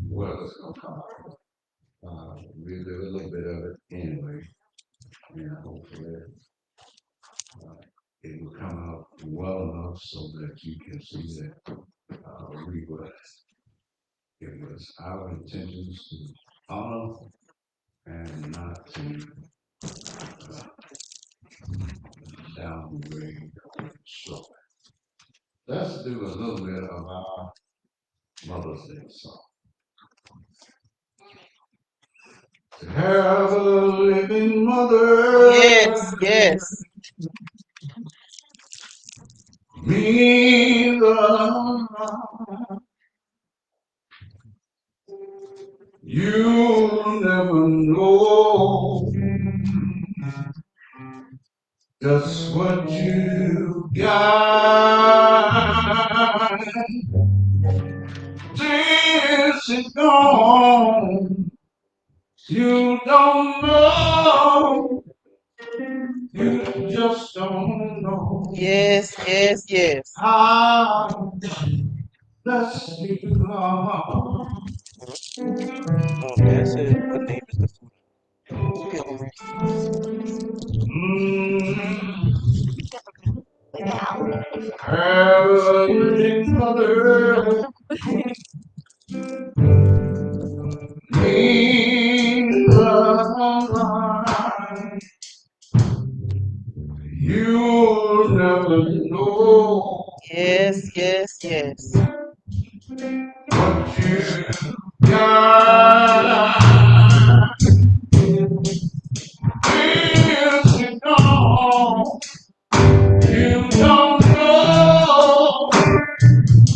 Well, it's gonna come out. We did a little bit of it anyway, and hopefully it will come out well enough so that you can see that we were, it was our intentions to honor and not to downgrade or destroy. Let's do a little bit of our Mother's Day song. To have a living mother. Yes, yes. Means a lot. You never know just what you got. Since it's gone, you don't know. You just don't know Yes, yes, yes. how blessed you are. Oh, that's it. What name is the food? Pilgrim. Heavenly Mother, means a lot. You'll never know Yes, yes, yes. what you got. Years ago, you don't know,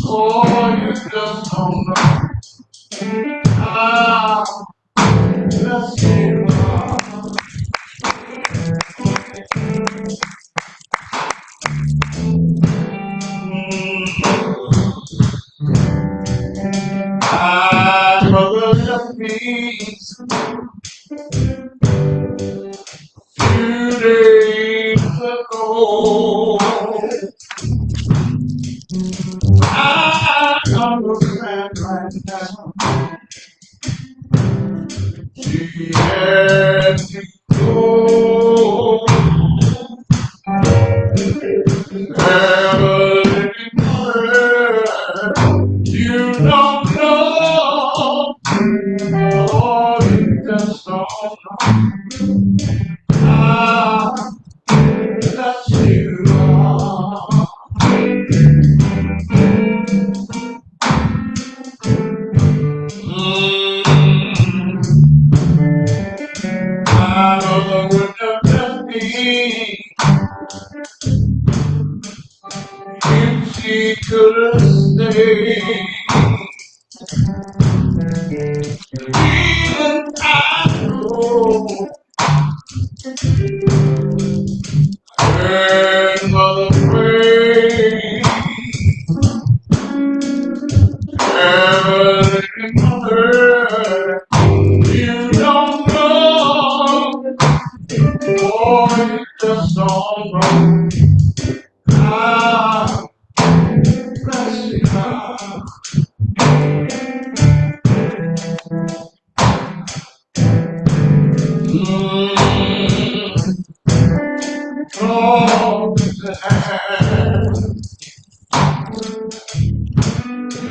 oh, you just don't know how blessed you are. My mother left me few days ago. I understand right now. She had to go. Heavenly Mother, you don't know. Oh, you just don't know how blessed you are. My mother would have left me if she could have stayed. Even I know her mother prayed. Heavenly Mother, you don't know, boy, you just don't know how blessed you are. Oh, to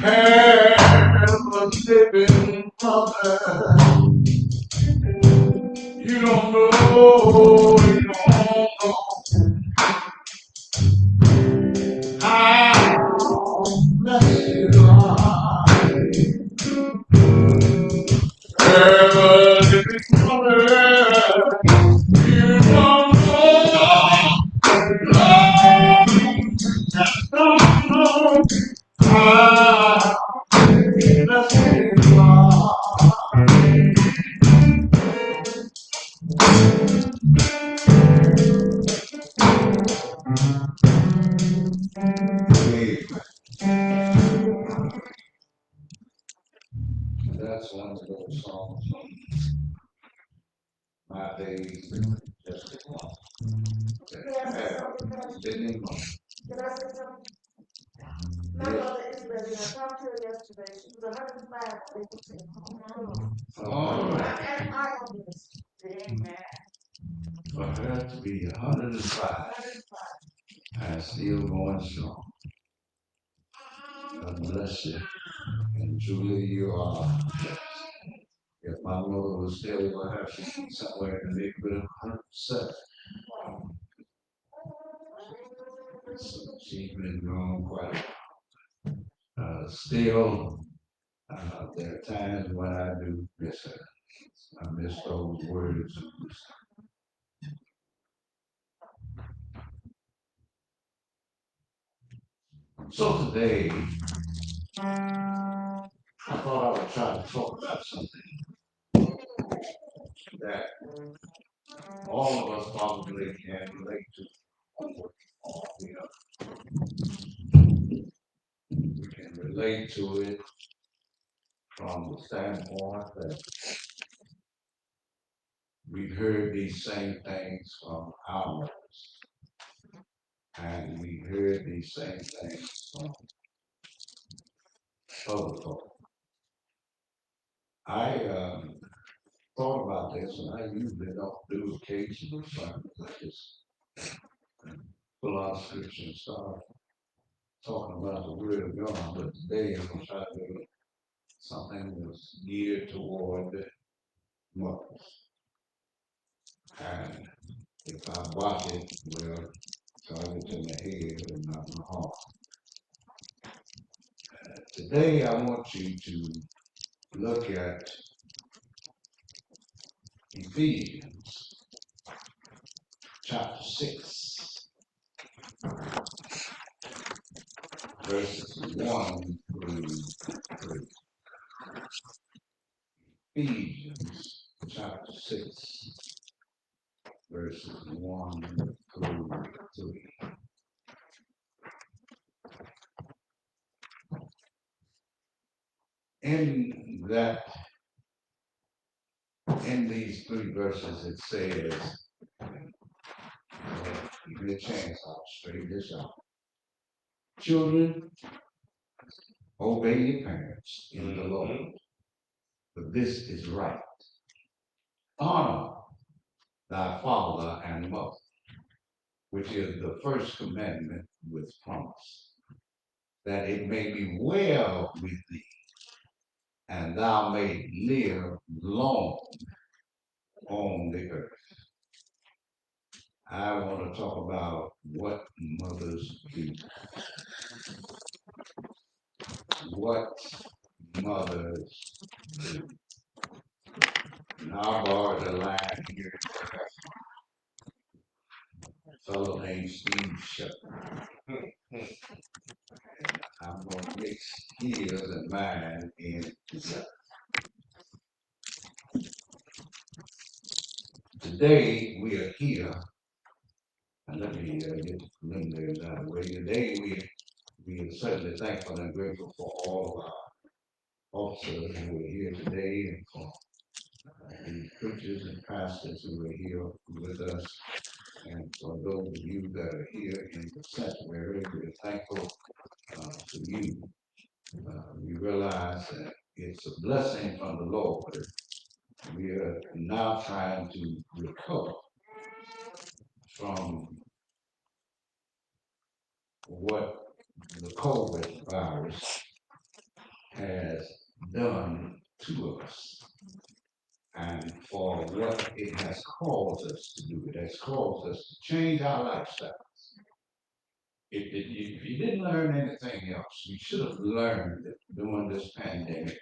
have a living mother. You don't know, you don't know how blessed you are. Heavenly Mother, you don't know, no, just don't know how blessed you are. That's one of those songs from my days that just belong. Living moment. My mother is living. I talked to her yesterday. She was 105. All right. And I almost. Amen. For her to be 105 and still going strong. God bless you. And truly you are. If my mother was still alive, she'd be somewhere in the neighborhood of 107. So she's been gone quite a while. Still, there are times when I do miss her. I miss those words. So today, I thought I would try to talk about something that all of us probably can relate to. You know, we can relate to it from the standpoint that we've heard these same things from our mothers, and we've heard these same things from other folk. I thought about this, and I usually don't do occasional sermons. I just pull out scripture and start talking about the Word of God. But today I'm going to try to do something that's geared toward mothers. And if I watch it, well, target in the head and not in the heart. Today I want you to look at Ephesians chapter 6, verses 1 through 3. Ephesians chapter 6, verses 1 through 3. In that, in these three verses, it says, give me a chance, I'll straighten this out. Children, obey your parents in the Lord, for this is right. Honor thy father and mother, which is the first commandment with promise, that it may be well with thee, and thou may live long on the earth. I want to talk about what mothers do. What mothers do. And I borrowed the line here. A fellow named Steve Shepard. I'm going to mix his and mine in together. Today we are here, and let me get the preliminaries out of the way. Today we are certainly thankful and grateful for all of our officers who are here today, and for the preachers and pastors who are here with us, and for those of you that are here in the sanctuary, we're thankful to you. We realize that it's a blessing from the Lord. We are now trying to recover from what the COVID virus has done to us and for what it has caused us to do. It has caused us to change our lifestyles. If you didn't learn anything else, you should have learned during this pandemic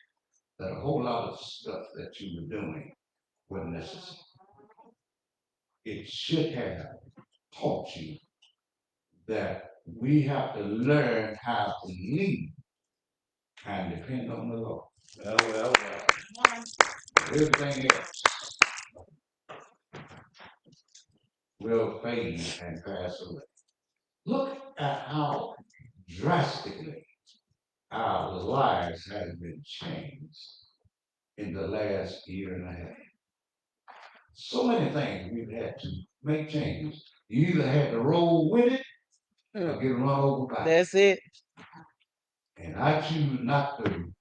that a whole lot of stuff that you were doing wasn't necessary. It should have taught you that we have to learn how to lead and depend on the Lord. Well. Everything else will fade and pass away. Look at how drastically our lives have been changed in the last year and a half. So many things we've had to make changes. You either had to roll with it or get run over by. That's it. And I choose not to.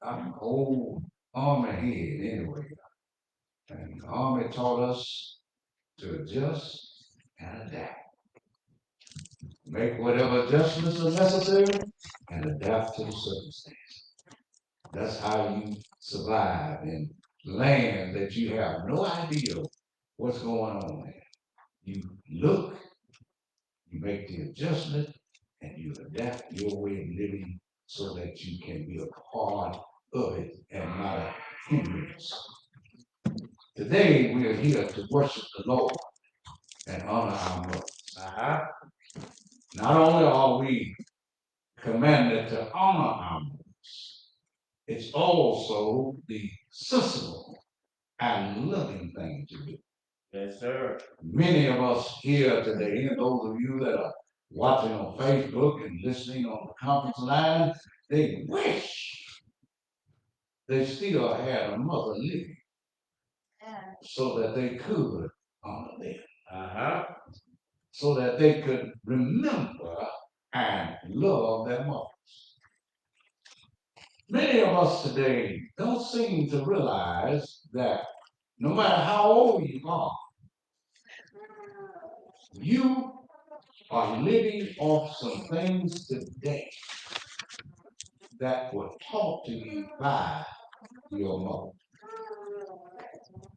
I'm an old Army head anyway. And the Army taught us to adjust and adapt. Make whatever adjustments are necessary and adapt to the circumstance. That's how you survive in land that you have no idea what's going on there. You look, you make the adjustment, and you adapt your way of living so that you can be a part of it and not a hindrance. Today we are here to worship the Lord and honor our mothers. Not only are we commanded to honor our mothers, it's also the sensible and loving thing to do. Yes, sir. Many of us here today, and those of you that are watching on Facebook and listening on the conference line, they wish they still had a mother living so that they could honor them. So that they could remember and love their mothers. Many of us today don't seem to realize that no matter how old you are living off some things today that were taught to you by your mother.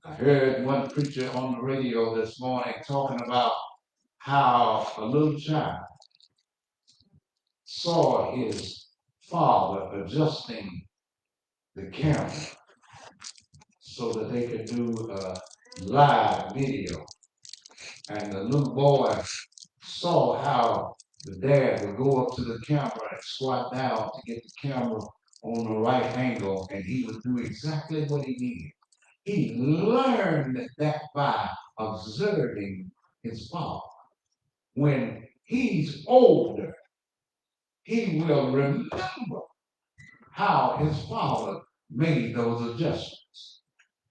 I heard one preacher on the radio this morning talking about how a little child saw his father adjusting the camera so that they could do a live video. And the little boy saw how the dad would go up to the camera and squat down to get the camera on the right angle, and he would do exactly what he needed. He learned that by observing his father. When he's older, he will remember how his father made those adjustments.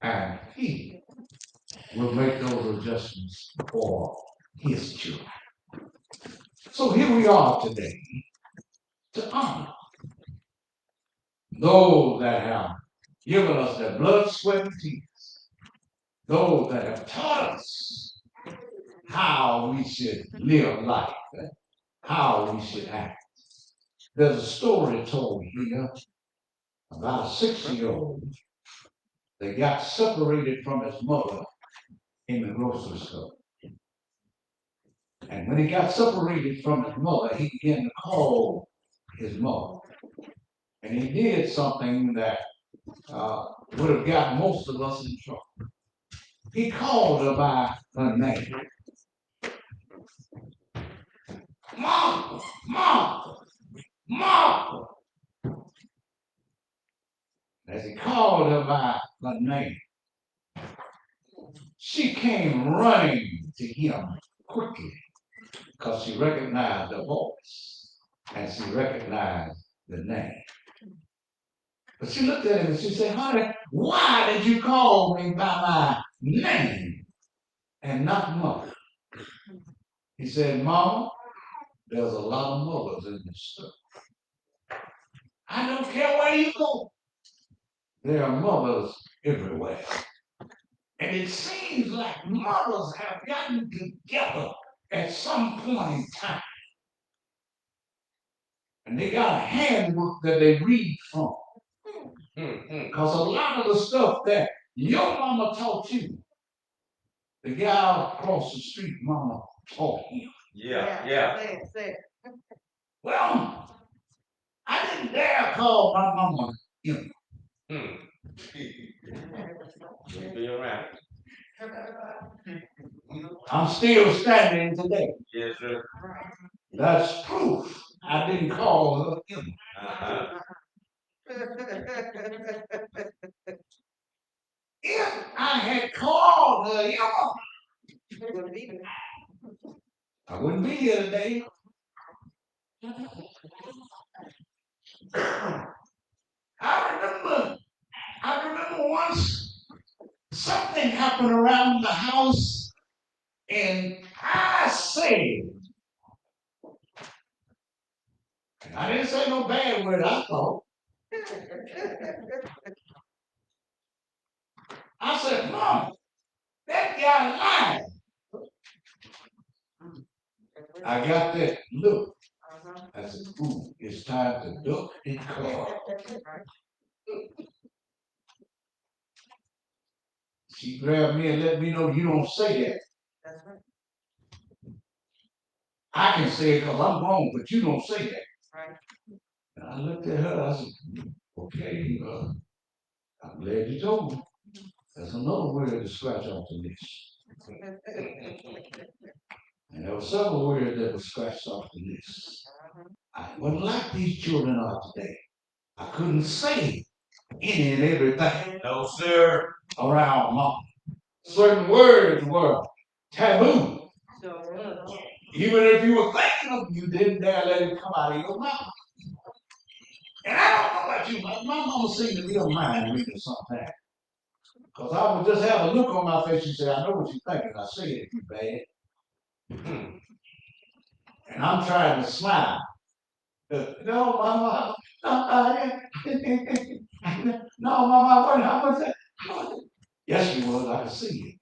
And he will make those adjustments for his children. So here we are today to honor those that have given us their blood, sweat, and tears. Those that have taught us how we should live life and how we should act. There's a story told here about a 6-year-old that got separated from his mother in the grocery store. And when he got separated from his mother, he began to call his mother. And he did something that would have got most of us in trouble. He called her by her name. Martha, Martha, Martha. As he called her by her name, she came running to him quickly because she recognized the voice and she recognized the name. But she looked at him and she said, honey, why did you call me by my name and not mother? He said, Mama, there's a lot of mothers in this stuff. I don't care where you go. There are mothers everywhere. And it seems like mothers have gotten together at some point in time. And they got a handbook that they read from. Because a lot of the stuff that your mama taught you, the guy across the street, mama taught him. Yeah. Say it. Well, I didn't dare call my mama him. You're right. I'm still standing today. Yes, sir. That's proof I didn't call her him. If I had called her him, I wouldn't be here today. I remember once something happened around the house, and I said, say no bad word, I thought. I said, Mama, that guy lying. I got that look. I said, ooh, it's time to duck and cover. She grabbed me and let me know you don't say that. I can say it because I'm wrong, but you don't say that. And I looked at her, I said, okay, I'm glad you told me. That's another word to scratch off the list. And there were several words that were scratched off the list. I wasn't like these children are today. I couldn't say any and everything. No, sir. Around mom. Certain words were taboo. Even if you were thinking of them, you didn't dare let it come out of your mouth. And I don't know about you, but my mama seemed to be a mind reader sometimes. Because I would just have a look on my face and say, I know what you're thinking. I say it if you bad. And I'm trying to smile. No, mama. No, mama, what that? Yes, you was. I can see it.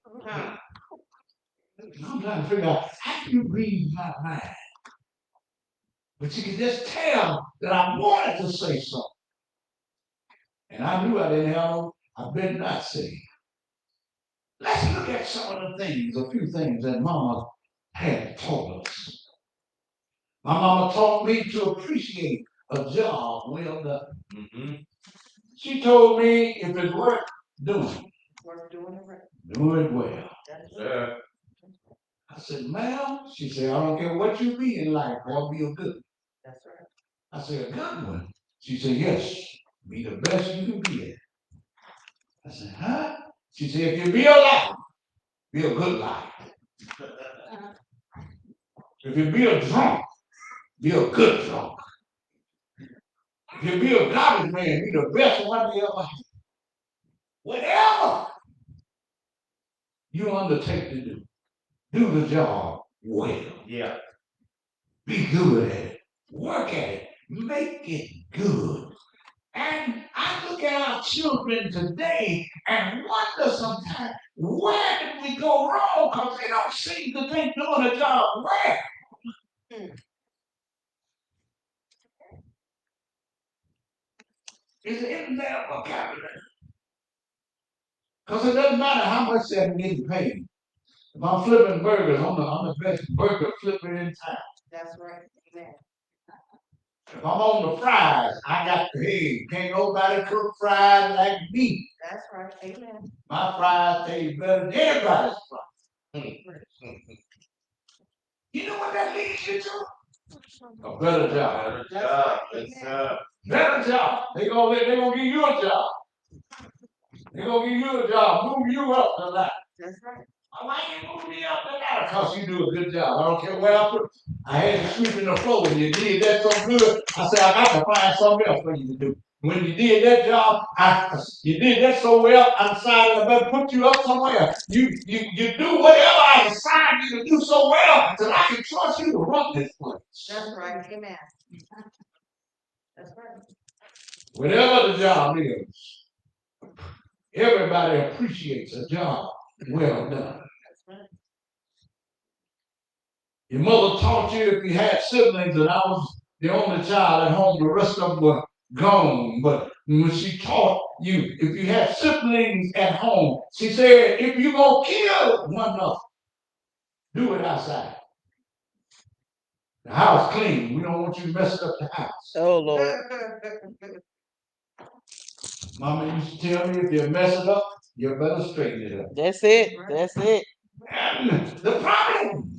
And I'm trying to figure out how do you read my mind? But you could just tell that I wanted to say something. And I knew I didn't have, I better not say. Let's look at some of the things, a few things that Mama had taught us. My mama taught me to appreciate a job well done. Mm-hmm. She told me if it's worth doing, do it well. Yeah. I said, ma'am, she said, I don't care what you be in life, boy, be a good one. That's right. I said, a good one. She said, yes, be the best you can be at. I said, huh? She said, if you be alive, be a good life. If you be a drunk, be a good drunk. If you be a garbage man, be the best one you ever had. Whatever you undertake to do the job well. Yeah. Be good at it. Work at it. Make it good. And I look at our children today and wonder sometimes, where did we go wrong? Because they don't seem to think doing the job well. It's in their vocabulary. Because it doesn't matter how much they're getting paid. If I'm flipping burgers, I'm the best burger flipper in town. That's right. Amen. If I'm on the fries, I got the head. Can't nobody cook fries like me. That's right. Amen. My fries taste better than everybody's fries. You know what that leads you to? A better job. Better job. Better job. They're gonna give you a job. They're gonna give you a job, move you up the ladder. That's right. Why you move me up the ladder? Because you do a good job. I don't care where I put it. I had you sweeping the floor and you did that so good. I said, I got to find something else for you to do. When you did that job, you did that so well, I decided I better put you up somewhere. You do whatever I assigned you to do so well that I can trust you to run this place. That's right. Amen. That's right. Whatever the job is, everybody appreciates a job well done. Your mother taught you if you had siblings, and I was the only child at home, the rest of them were gone. But when she taught you, if you had siblings at home, she said, if you're going to kill one another, do it outside. The house clean. We don't want you to mess up the house. Oh, Lord. Mama used to tell me if you mess it up, you better straighten it up. That's it. That's it. And the problem,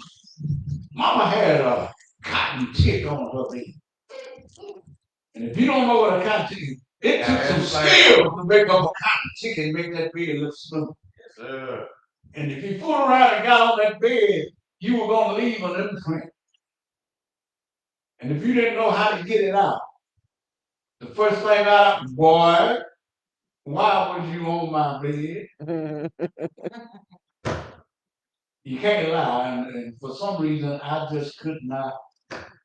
Mama had a cotton tick on her head. And if you don't know what a cotton tick is, it took some skill to make up a cotton tick and make that bed look smooth. Yes, sir. And if you fool around and got on that bed, you were going to leave an imprint. And if you didn't know how to get it out, the first thing out, boy, why was you on my bed? You can't lie. And for some reason, I just could not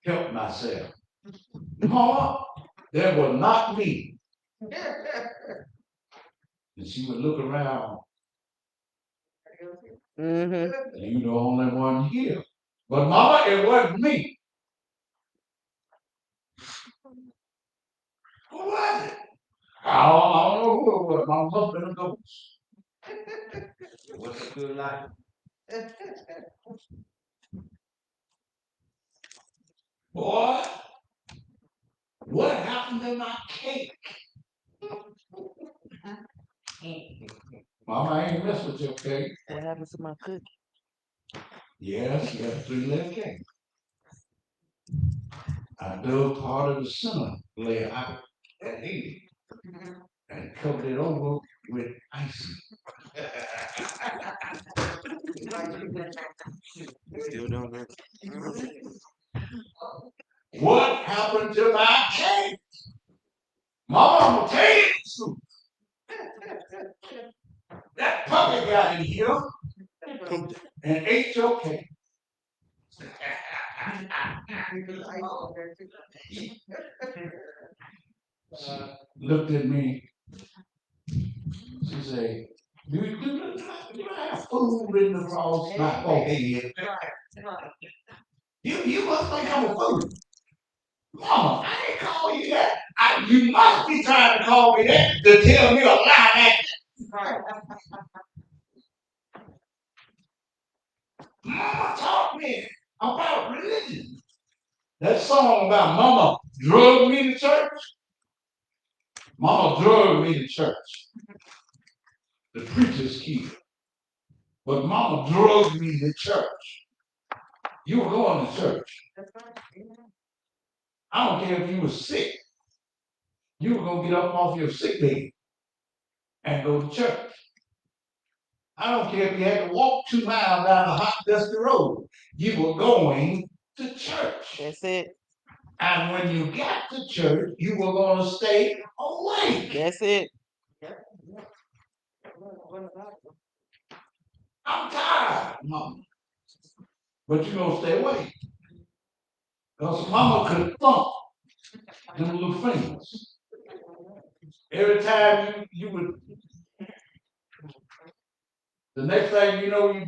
help myself. Mama, that was not me. And she would look around. Mm-hmm. You the only one here. But Mama, it wasn't me. Who was it? I don't know who it was. My husband knows. It was a good life. Boy, what happened to my cake? Mama, I ain't mess with your cake. What happened to my cookie? Yes, you got a 3-layer cake. I dug part of the center layer out and ate it and covered it over with icing. Still don't know. What happened to my cake? Mama, I'm gonna tell you the truth. That puppy got in here and ate your cake. She looked at me. She said, "You have food written across my forehead. You must think I'm a fool. Mama, I ain't call you that. You must be trying to call me that to tell me a lie. Mama taught me about religion. That song about Mama drug me to church. Mama drug me to church. The preacher's kid. But Mama drug me to church. You were going to church. I don't care if you were sick. You were going to get up off your sick bed and go to church. I don't care if you had to walk 2 miles down a hot, dusty road. You were going to church. That's it. And when you got to church, you were going to stay awake. That's it. I'm tired, Mama. But you're going to stay awake. Because Mama could thump them little fingers. Every time you would, the next thing you know,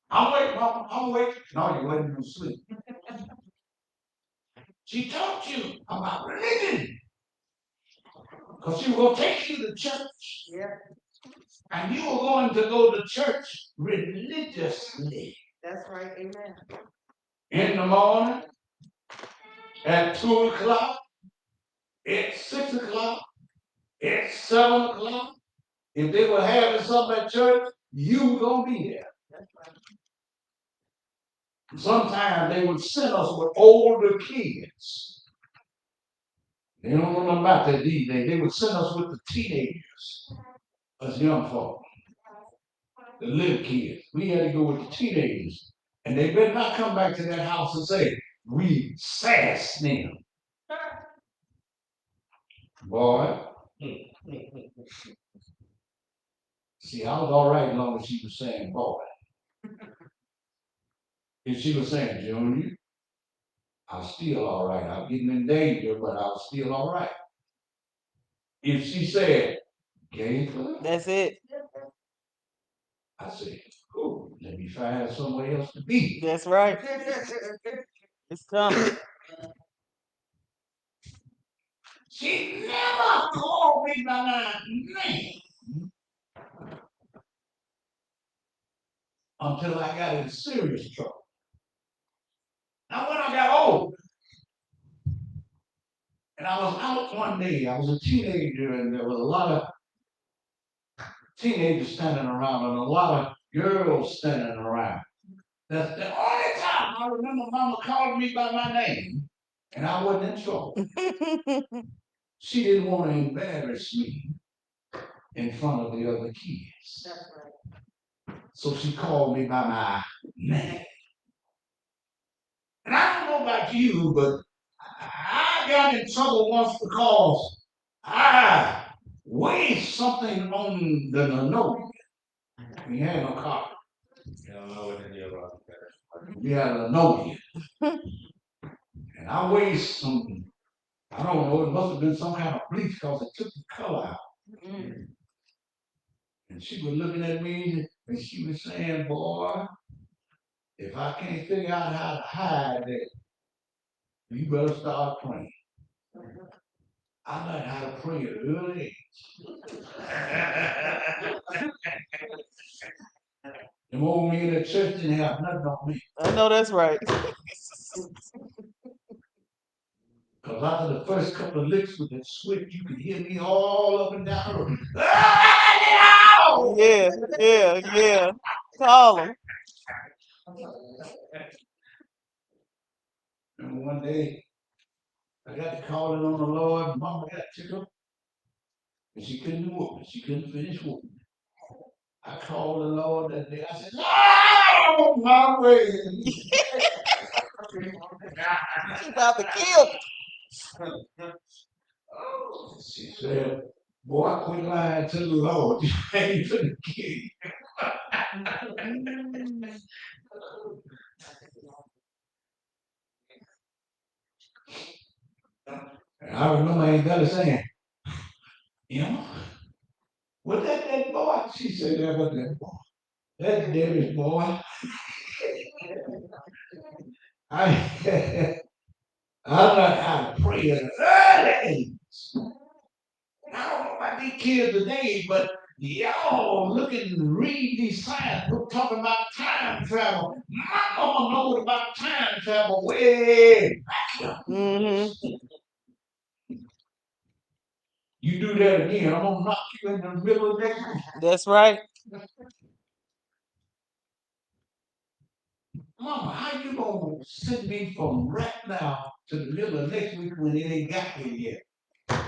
I'm awake, Mama, I'm awake. No, you wasn't even asleep. She taught you about religion. Because she was going to take you to church. Yeah. And you were going to go to church religiously. That's right, amen. In the morning, at 2 o'clock, at 6 o'clock, at 7 o'clock. If they were having something at church, you were going to be there. That's right. Sometimes they would send us with older kids. They don't know nothing about that these days. They would send us with the teenagers, us young folk, the little kids. We had to go with the teenagers. And they better not come back to that house and say, we sassed them. Boy. See, I was all right as long as she was saying boy. If she was saying Junior, I was still all right. I was getting in danger, but I was still all right. If she said Gaither, That's it. I said, oh, let me find somewhere else to be. That's right. It's coming. She never called me by my name until I got in serious trouble. Now, when I got old, and I was out one day, I was a teenager, and there was a lot of teenagers standing around and a lot of girls standing around. That's the only time I remember Mama called me by my name, and I wasn't in trouble. She didn't want to embarrass me in front of the other kids. That's right. So she called me by my name. And I don't know about you, but I got in trouble once because I weighed something on the linoleum. We had no car. You don't know what to do about that. We had a linoleum. And I weighed some, I don't know, it must have been some kind of bleach because it took the color out. And she was looking at me and she was saying, boy, if I can't figure out how to hide it, you better start praying. I learned how to pray at an early age. Them old men at church didn't have nothing on me. I know that's right. Because after the first couple of licks with that switch, you could hear me all up and down the road. Yeah, yeah, yeah. Call him. And one day, I got to calling on the Lord. Mama got tickled. And she couldn't whoop me. She couldn't finish whooping me. I called the Lord that day. I said, Lord, my way. She about to kill me. She said, boy, quit lying to the Lord. You ain't finna kill you. And I remember Aunt Betty saying, you know, was that boy? She said, that was that boy. That Debbie's boy. I I learned how to pray at an early age. I don't know about these kids today, but y'all look and read these science books talking about time travel. My mama knows about time travel way back. You do that again, I'm gonna knock you in the middle of next week. That's right. Mama, how you gonna send me from right now to the middle of next week when it ain't got here yet?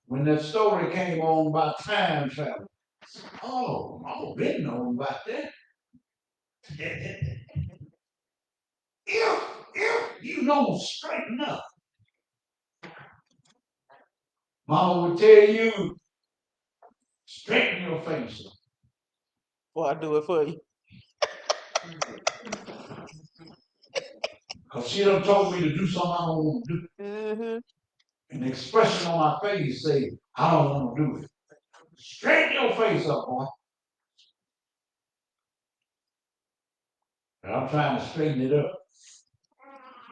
When that story came on about time travel. Oh, Mama been knowing about that. If you don't straighten up, Mama would tell you, straighten your face up. Well, I do it for you. Because she done told me to do something I don't want to do. Mm-hmm. And the expression on my face say, I don't want to do it. Straighten your face up, boy. And I'm trying to straighten it up.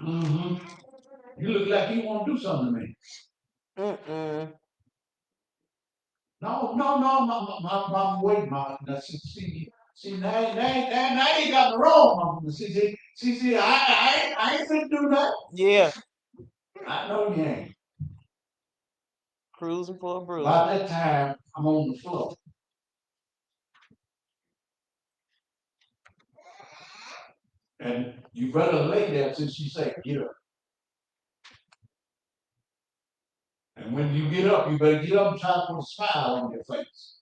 Mm-hmm. You look like you want to do something to me. Mm-mm. No, wait, Mama. Now, see, now you got me wrong, Mama. See, I ain't finna do that. Yeah. I know you ain't. Cruising for a bruise. By that time, I'm on the floor. And you better lay there till she say, get up. And when you get up, you better get up and try to put a smile on your face.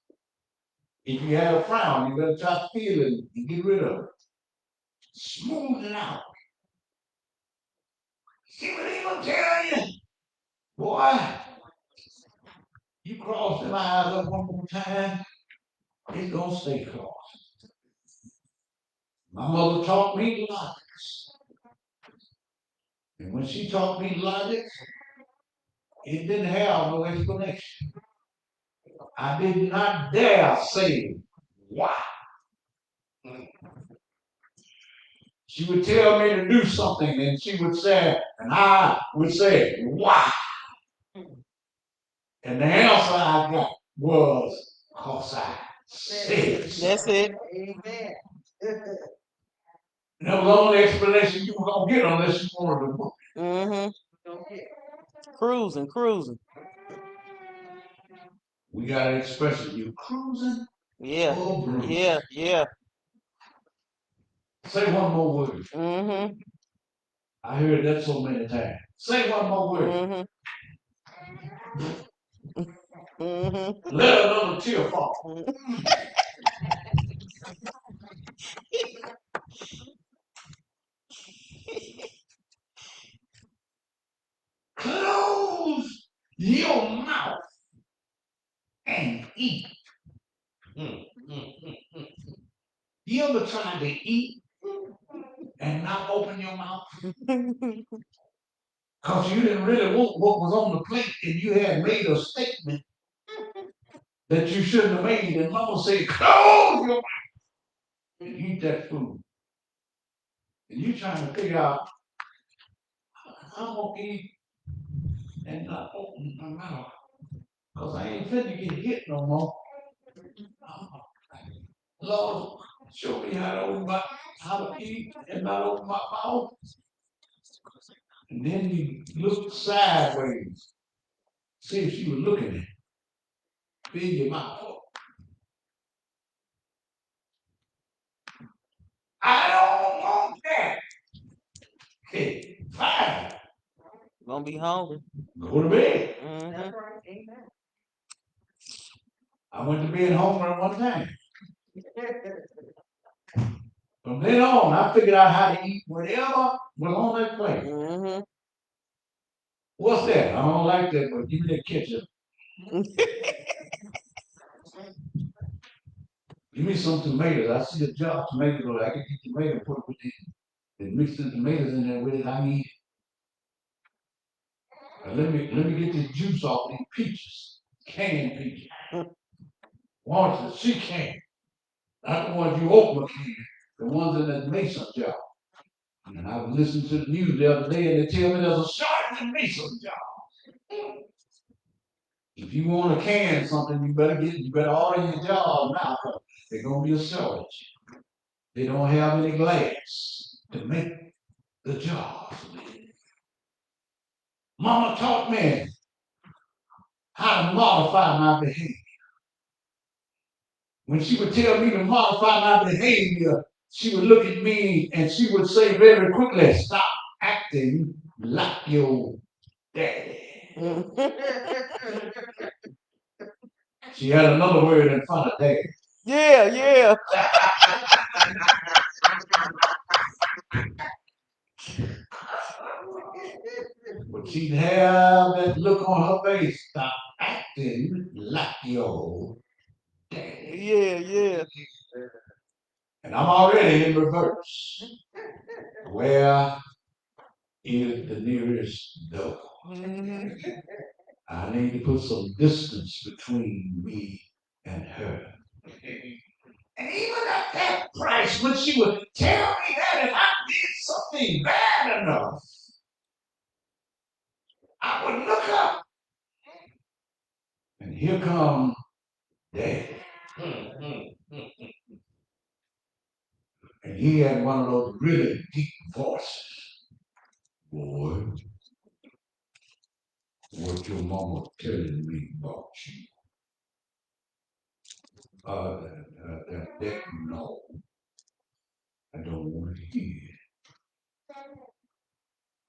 If you have a frown, you better try to feel it and get rid of it. Smooth it out. See what he gonna tell you? Boy, you cross them eyes up one more time, it's gonna stay crossed. My mother taught me logic. And when she taught me logic, it didn't have no explanation. I did not dare say why. She would tell me to do something, and she would say, and I would say, why? And the answer I got was, because I said so. That's it. Amen. And that was the only explanation you were going to get unless you wanted to book. Mm-hmm. Cruising. We got an expression, you cruising Yeah. or bruising. Yeah. Say one more word. Mm-hmm. I heard that so many times. Say one more word. Mm-hmm. Let another tear fall. Close your mouth and eat. You ever tried to eat your mouth. Because you didn't really want what was on the plate and you had made a statement that you shouldn't have made. And mama said, close your mouth and eat that food. And you trying to figure out, I'm going to eat and not open my mouth. Because I ain't finna get hit no more. Lord, show me how to eat and not open my mouth. And then you look sideways, see if she was looking at you. Fill your mouth up. I don't want that. Hey, fine. Gonna be hungry. Go to bed. Mm-hmm. I went to bed hungry one time. From then on, I figured out how to eat whatever was on that plate. Mm-hmm. What's that? I don't like that, but give me that ketchup. Give me some tomatoes. I see a jar of tomatoes. I can get tomato, put it with and mix the tomatoes in there with it. I need. Let me get this juice off these peaches, canned peaches. Ones that she can, not the ones you open a can, the ones in that mason jar. And I was listening to the news the other day, and they tell me there's a shortage in mason jar. If you want to can something, you better order your jars now. There's gonna be a shortage. They don't have any glass to make the jars. Mama taught me how to modify my behavior. When she would tell me to modify my behavior, she would look at me and she would say very quickly, stop acting like your daddy. She had another word in front of daddy. Yeah. But she'd have that look on her face, stop acting like your daddy. Yeah. And I'm already in reverse. Where is the nearest door? Mm-hmm. I need to put some distance between me and her. And even at that price, when she would tell me that if I did something bad enough, I would look up and here come Daddy. And he had one of those really deep voices. Boy, what your mama telling me about you? That no, I don't want to hear.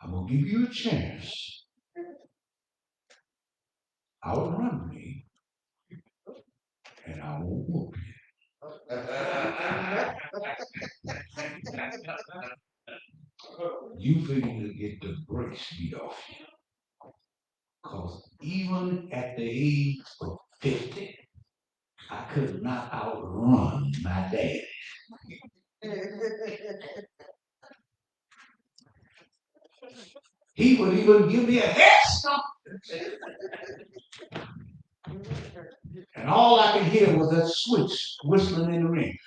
I'm gonna give you a chance. Outrun me, and I won't whoop you. You figure to get the brakes beat off you. Because even at the age of 50, I could not outrun my dad. He would even give me a head stomp. And all I could hear was that switch whistling in the ring.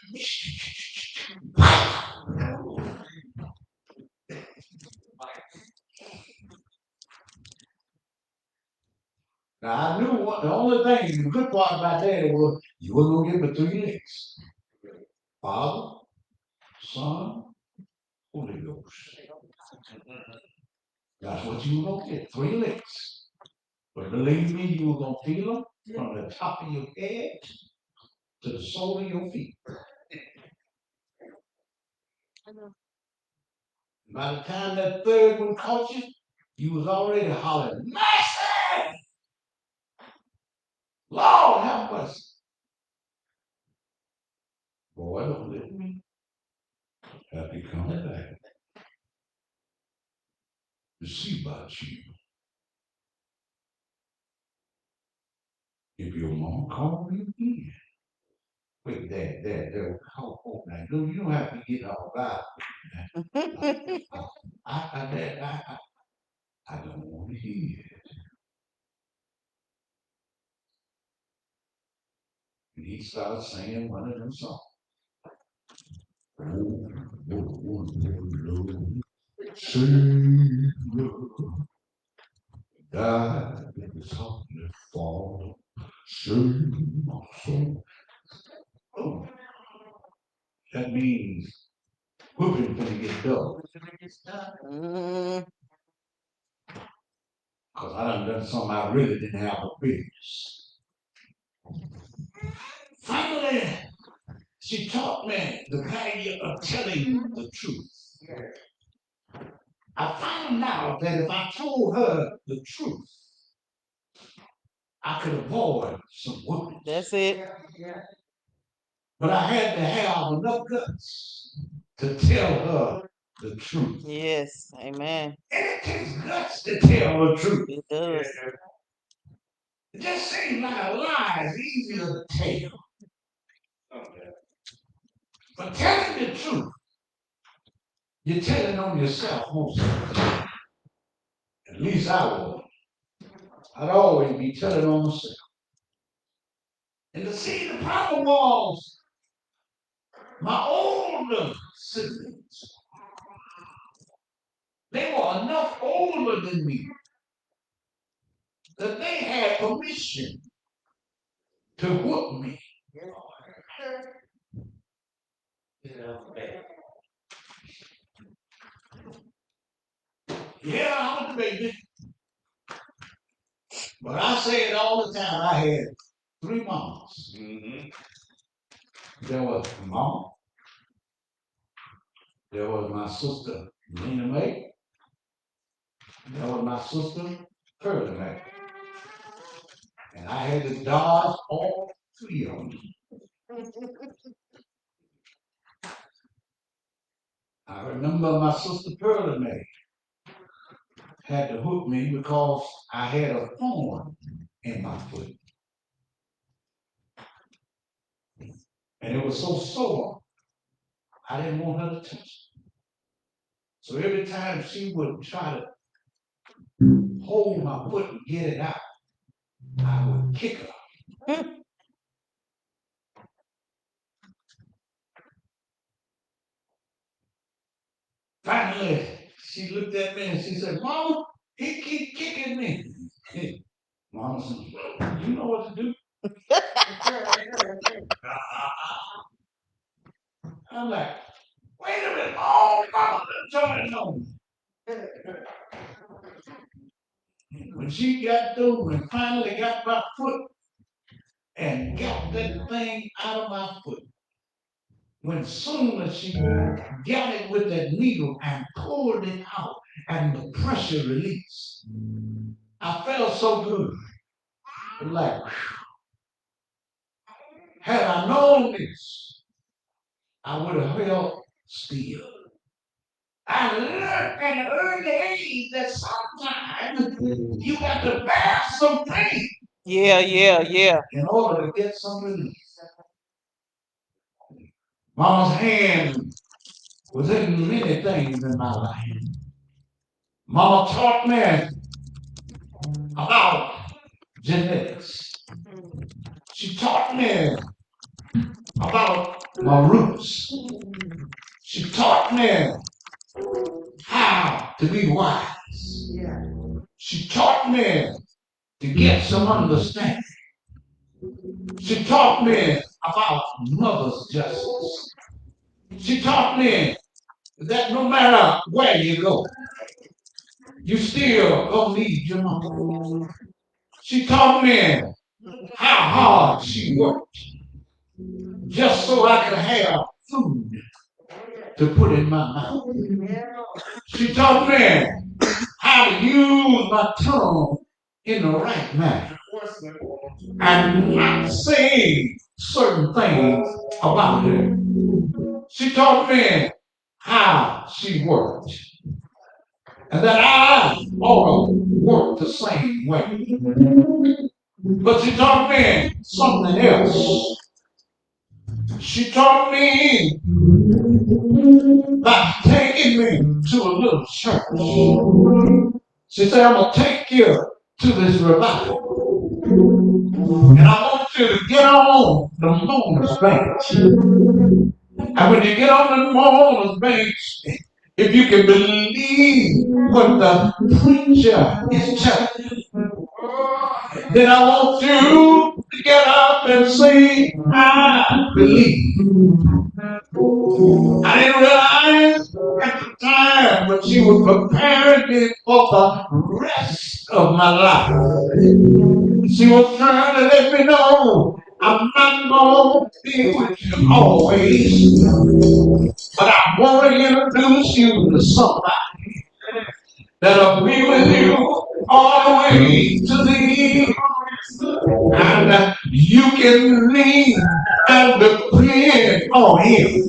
Now I knew the only thing, the good part about daddy was you were going to get but three licks. Father, Son, Holy Ghost. That's what you were going to get, three licks. But believe me, you were going to feel them from the top of your head to the sole of your feet. By the time that third one caught you, you was already hollering, Mercy! Lord have mercy. Boy, don't let me have to come back to see about you. If your mom called me again, Wait, Dad, oh, now, you don't have to get all out. I don't want to hear it. And he started singing one of them songs. Oh, Lord, Savior, God is softly fall. Save my soul. Oh, that means whooping finna get dull. Because I done something I really didn't have a business. Finally, she taught me the value of telling the truth. I found out that if I told her the truth, I could avoid some whoopings. That's it. But I had to have enough guts to tell her the truth. Yes. Amen. And it takes guts to tell the truth. It does. It just seems like a lie is easier to tell. But telling the truth, you're telling on yourself most of the time. At least I would. I'd always be telling on myself. And to see the problem was my older siblings. They were enough older than me that they had permission to whoop me. Yeah, I was the baby. But I say it all the time. I had 3 mamas. There was mama. There was my sister, Lena Mae. There was my sister, Pearlie Mae. And I had to dodge all 3 of them. I remember my sister Pearlie Mae had to hook me because I had a thorn in my foot. And it was so sore, I didn't want her to touch it. So every time she would try to hold my foot and get it out, I would kick her. Finally, she looked at me and she said, Mama, he keep kicking me. Mama said, you know what to do. I'm like, wait a minute, oh, Mama, turn on me. When she got through and finally got my foot and got that thing out of my foot, when soon as she got it with that needle and pulled it out and the pressure released, I felt so good. Like, had I known this, I would have held still. I learned at an early age that sometimes you got to bear some pain. Yeah. In order to get some relief. Mama's hand was in many things in my life. Mama taught me about genetics. She taught me about my roots. She taught me how to be wise. She taught me to get some understanding. She taught me about mother's justice. She taught me that no matter where you go, you still gonna need your mama. She taught me how hard she worked just so I could have food to put in my mouth. She taught me how to use my tongue in the right manner and not say certain things about her. She taught me how she worked and that I ought to work the same way. But she taught me something else. She taught me by taking me to a little church. She said, I'm going to take you to this revival. And I want you to get on the mourner's bench. And when you get on the mourner's bench, if you can believe what the preacher is telling you, then I want you to get up and say, I believe. I didn't realize at the time when she was preparing me for the rest of my life. She was trying to let me know I'm not going to be with you always, but I want to introduce you to somebody that'll be with you all the way to the end. And you can lean and depend on him.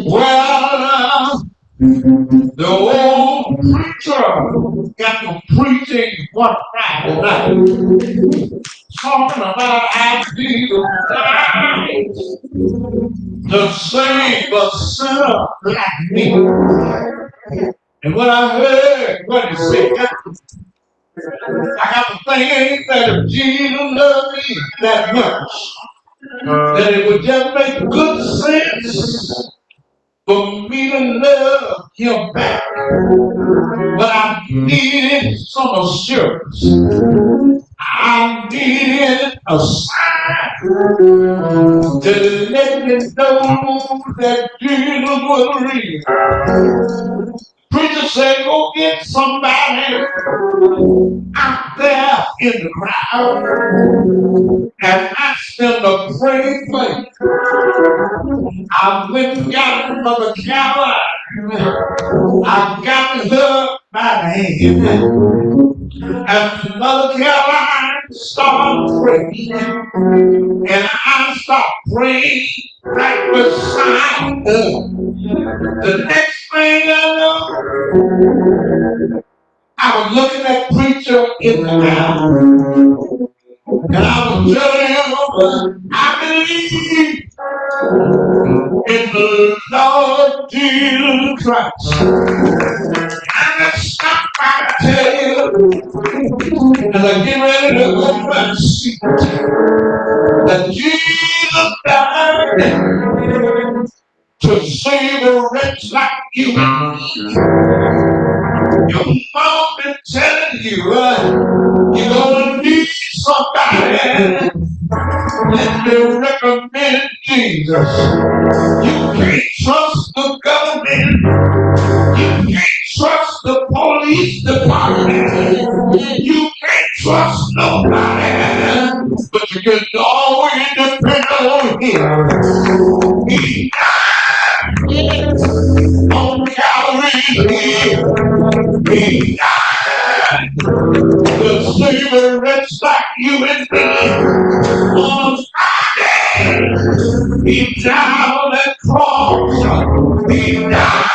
Well, the old preacher got to preaching one Friday night, talking about how Jesus died to save a sinner like me. And when I heard what he said, I got to think that if Jesus loved me that much, that it would just make good sense for me to love him back. But I needed some assurance. I needed a sign to let me know that Jesus was real. Preacher said, go get somebody out there in the crowd and ask them to pray for you. I went and got Mother Caroline. I got her by the hand. And Mother Caroline started praying. And I started praying right beside her. The next thing I know, I was looking at preacher in the eye. And I was telling him, I believe in the Lord Jesus Christ. And I stopped by to tell you, as I get ready to go to my seat, that Jesus died to save a wretch like you. Your mom been telling you, you're gonna need somebody. Let me recommend Jesus. You can't trust the government. You can't trust the police department. You can't trust nobody. But you can always depend on him. He died on Calvary's hill. He died to save a wretch like you and me. On Friday, he died on that cross. He died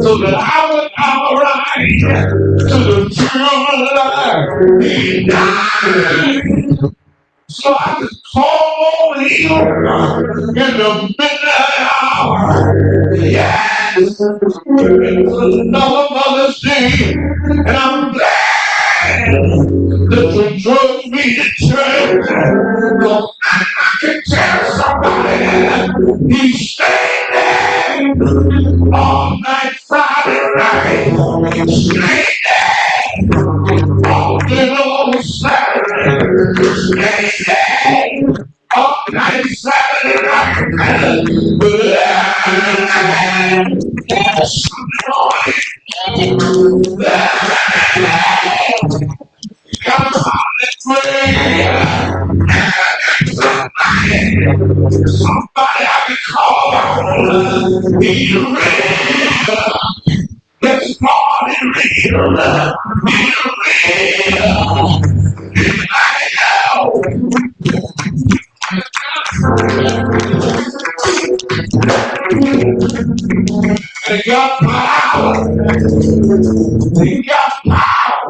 so that I would have a right to the true life. He died so I could call him in the midnight hour. Yes, it was another Mother's Day, and I'm glad that you drove me to church. So I can tell somebody he's staying there all night Friday night. He's staying there all day long Saturday. He's staying there all night Saturday night. But Sunday morning, come on and pray. Somebody I can call on. He's real. This morning, real. He's real. I know. They got power. They got power.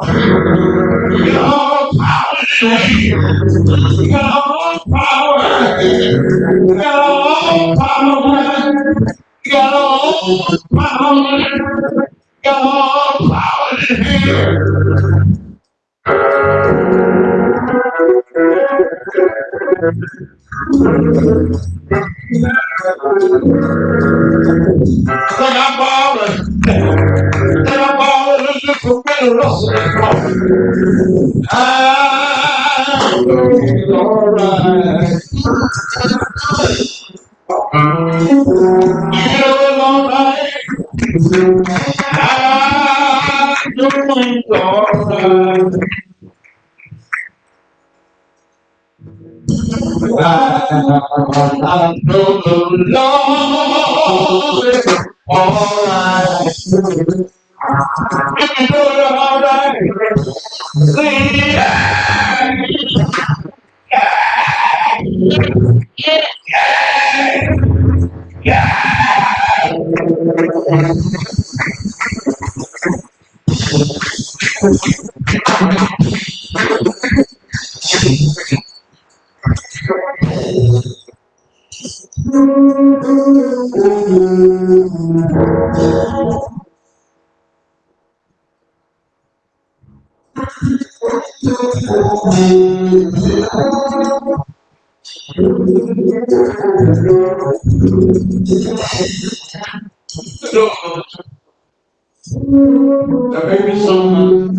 We got all power in here. We got all power. There may be someone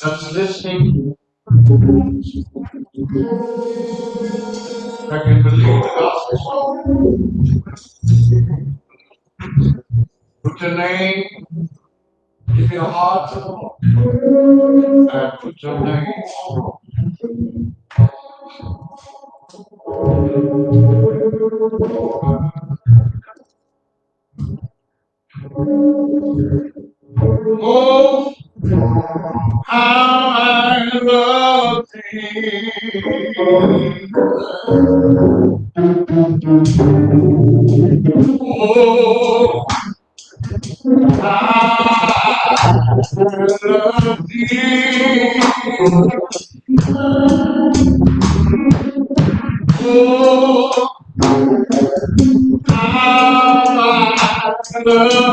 that's listening that can believe the gospel. Put your name, give your heart to the Lord, and put your name. Oh, how I love thee. Oh, I love thee. Oh, I love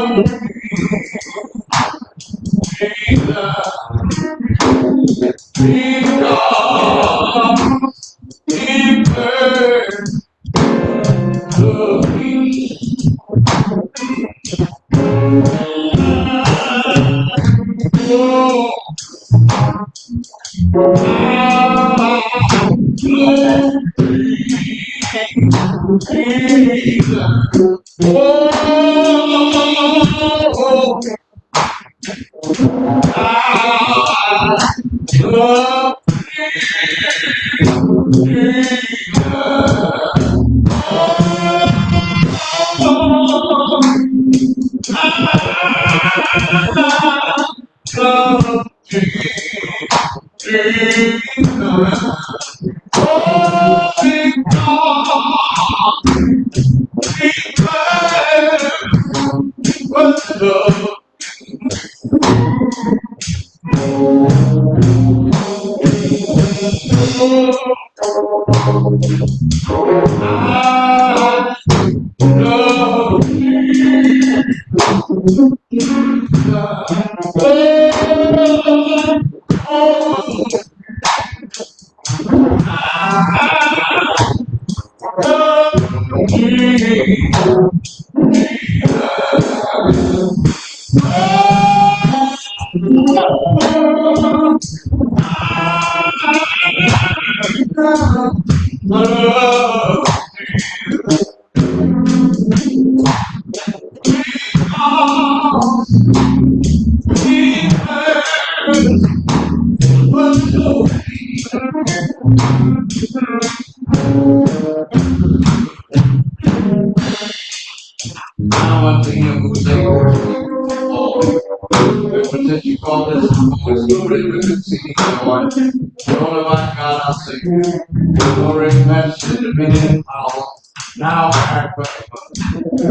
Now I pray for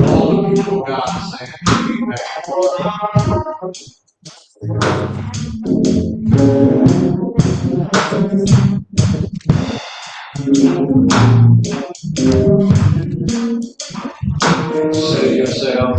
all the people of God saying, Amen. Say to yourself,